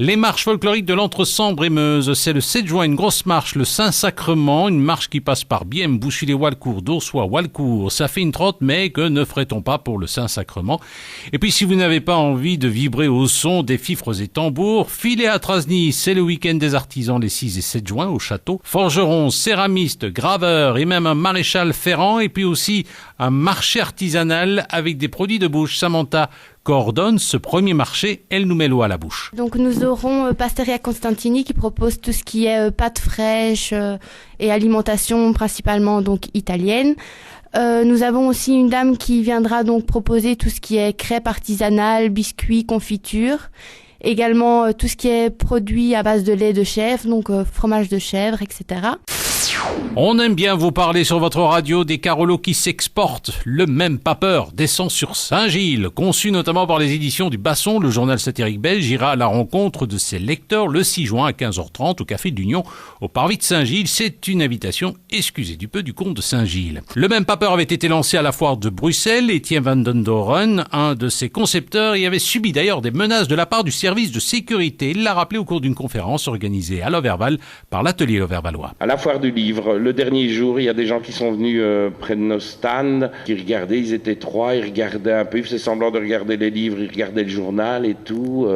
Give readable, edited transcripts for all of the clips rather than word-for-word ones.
Les marches folkloriques de l'Entre-Sambre et Meuse, c'est le 7 juin, une grosse marche, le Saint-Sacrement, une marche qui passe par Bième, Bouchillet-Walcourt, Doursois-Walcourt. Ça fait une trotte, mais que ne ferait-on pas pour le Saint-Sacrement? Et puis si vous n'avez pas envie de vibrer au son des fifres et tambours, filez à Trasny, c'est le week-end des artisans les 6 et 7 juin au château. Forgerons, céramistes, graveurs et même un maréchal ferrant, et puis aussi un marché artisanal avec des produits de bouche. Samantha coordonne ce premier marché, elle nous met l'eau à la bouche. Donc nous aurons Pasteria Constantini qui propose tout ce qui est pâtes fraîches et alimentation principalement donc italienne. Nous avons aussi une dame qui viendra donc proposer tout ce qui est crêpes artisanales, biscuits, confitures. Également tout ce qui est produit à base de lait de chèvre, donc fromage de chèvre, etc. On aime bien vous parler sur votre radio des Carolos qui s'exportent. Le même papeur descend sur Saint-Gilles. Conçu notamment par les éditions du Basson, le journal satirique belge ira à la rencontre de ses lecteurs le 6 juin à 15h30 au Café de l'Union, au Parvis de Saint-Gilles. C'est une invitation, excusez du peu, du comte de Saint-Gilles. Le même papeur avait été lancé à la foire de Bruxelles. Etienne van den Doren, un de ses concepteurs, y avait subi d'ailleurs des menaces de la part du service de sécurité. Il l'a rappelé au cours d'une conférence organisée à Loverval par l'atelier Lovervalois. À la foire du livre, le dernier jour, il y a des gens qui sont venus près de nos stands, qui regardaient, ils étaient 3, ils regardaient un peu, ils faisaient semblant de regarder les livres, ils regardaient le journal et tout.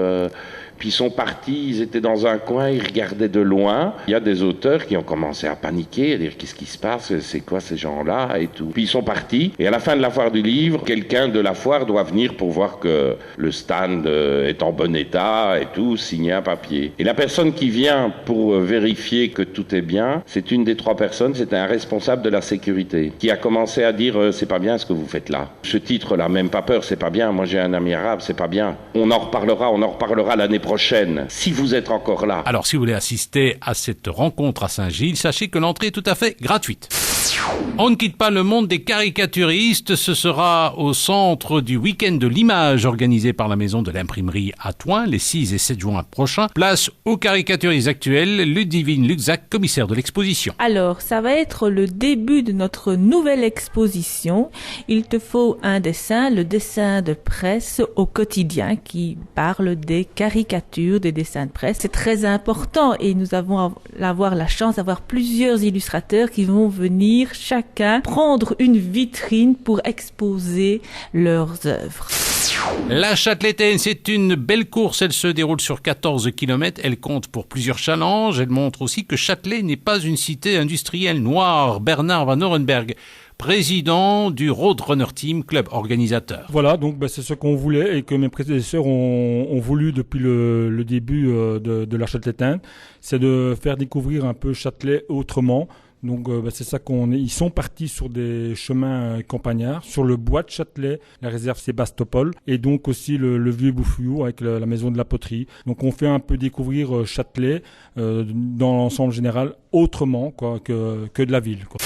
Puis ils sont partis, ils étaient dans un coin, ils regardaient de loin. Il y a des auteurs qui ont commencé à paniquer, à dire qu'est-ce qui se passe, c'est quoi ces gens-là et tout. Puis ils sont partis, et à la fin de la foire du livre, quelqu'un de la foire doit venir pour voir que le stand est en bon état et tout, signer un papier. Et la personne qui vient pour vérifier que tout est bien, c'est une des 3 personnes, c'est un responsable de la sécurité, qui a commencé à dire c'est pas bien ce que vous faites là. Ce titre-là, même pas peur, c'est pas bien, moi j'ai un ami arabe, c'est pas bien. On en reparlera l'année prochaine, si vous êtes encore là. Alors, si vous voulez assister à cette rencontre à Saint-Gilles, sachez que l'entrée est tout à fait gratuite. On ne quitte pas le monde des caricaturistes, ce sera au centre du week-end de l'image organisé par la maison de l'imprimerie à Thoin, les 6 et 7 juin prochains. Place aux caricaturistes actuels, Ludivine Luxac, commissaire de l'exposition. Alors, ça va être le début de notre nouvelle exposition. Il te faut un dessin, le dessin de presse au quotidien qui parle des caricatures, des dessins de presse. C'est très important et nous avons la chance d'avoir plusieurs illustrateurs qui vont venir chacun prendre une vitrine pour exposer leurs œuvres. La Châtelétaine, c'est une belle course. Elle se déroule sur 14 km. Elle compte pour plusieurs challenges. Elle montre aussi que Châtelet n'est pas une cité industrielle noire. Bernard Van Orenberg, président du Roadrunner Team, club organisateur. Voilà, donc c'est ce qu'on voulait et que mes prédécesseurs ont voulu depuis le début de la Châtelétaine, c'est de faire découvrir un peu Châtelet autrement. Donc c'est ça ils sont partis sur des chemins campagnards, sur le bois de Châtelet, la réserve Sébastopol, et donc aussi le vieux Bouffioux avec la maison de la poterie. Donc on fait un peu découvrir Châtelet dans l'ensemble général autrement que de la ville, quoi.